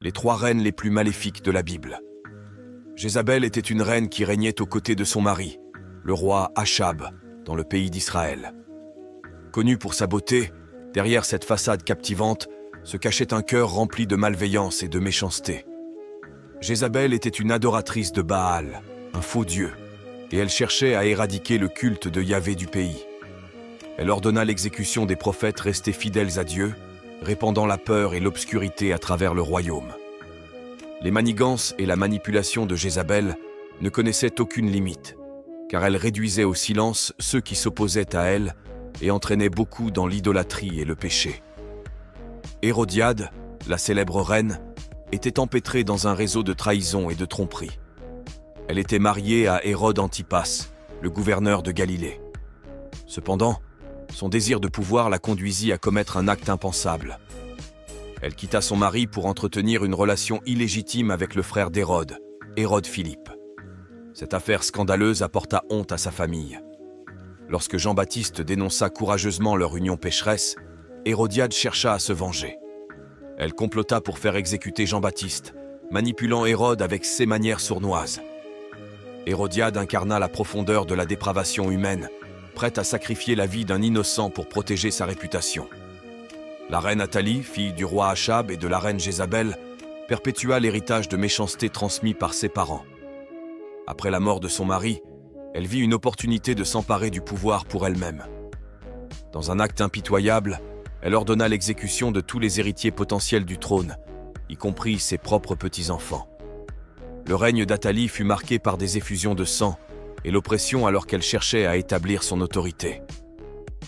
les 3 reines les plus maléfiques de la Bible. Jézabel était une reine qui régnait aux côtés de son mari, le roi Achab, dans le pays d'Israël. Connue pour sa beauté, derrière cette façade captivante se cachait un cœur rempli de malveillance et de méchanceté. Jézabel était une adoratrice de Baal, un faux dieu, et elle cherchait à éradiquer le culte de Yahvé du pays. Elle ordonna l'exécution des prophètes restés fidèles à Dieu, répandant la peur et l'obscurité à travers le royaume. Les manigances et la manipulation de Jézabel ne connaissaient aucune limite, car elle réduisait au silence ceux qui s'opposaient à elle et entraînait beaucoup dans l'idolâtrie et le péché. Hérodiade, la célèbre reine, était empêtrée dans un réseau de trahison et de tromperie. Elle était mariée à Hérode Antipas, le gouverneur de Galilée. Cependant, son désir de pouvoir la conduisit à commettre un acte impensable. Elle quitta son mari pour entretenir une relation illégitime avec le frère d'Hérode, Hérode Philippe. Cette affaire scandaleuse apporta honte à sa famille. Lorsque Jean-Baptiste dénonça courageusement leur union pécheresse, Hérodiade chercha à se venger. Elle complota pour faire exécuter Jean-Baptiste, manipulant Hérode avec ses manières sournoises. Hérodiade incarna la profondeur de la dépravation humaine, prête à sacrifier la vie d'un innocent pour protéger sa réputation. La reine Athalie, fille du roi Achab et de la reine Jézabel, perpétua l'héritage de méchanceté transmis par ses parents. Après la mort de son mari, elle vit une opportunité de s'emparer du pouvoir pour elle-même. Dans un acte impitoyable, elle ordonna l'exécution de tous les héritiers potentiels du trône, y compris ses propres petits-enfants. Le règne d'Athalie fut marqué par des effusions de sang et l'oppression alors qu'elle cherchait à établir son autorité.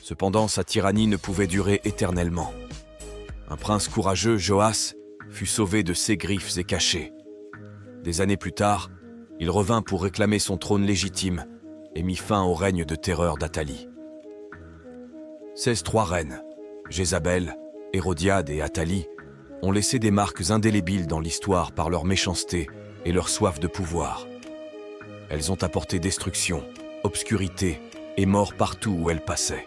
Cependant, sa tyrannie ne pouvait durer éternellement. Un prince courageux, Joas, fut sauvé de ses griffes et caché. Des années plus tard, il revint pour réclamer son trône légitime et mit fin au règne de terreur d'Athalie. Ces 3 reines, Jézabel, Hérodiade et Athalie, ont laissé des marques indélébiles dans l'histoire par leur méchanceté et leur soif de pouvoir. Elles ont apporté destruction, obscurité et mort partout où elles passaient.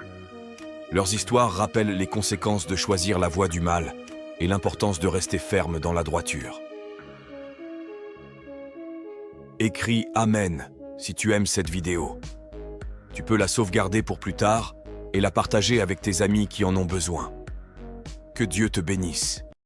Leurs histoires rappellent les conséquences de choisir la voie du mal et l'importance de rester ferme dans la droiture. Écris Amen si tu aimes cette vidéo. Tu peux la sauvegarder pour plus tard et la partager avec tes amis qui en ont besoin. Que Dieu te bénisse.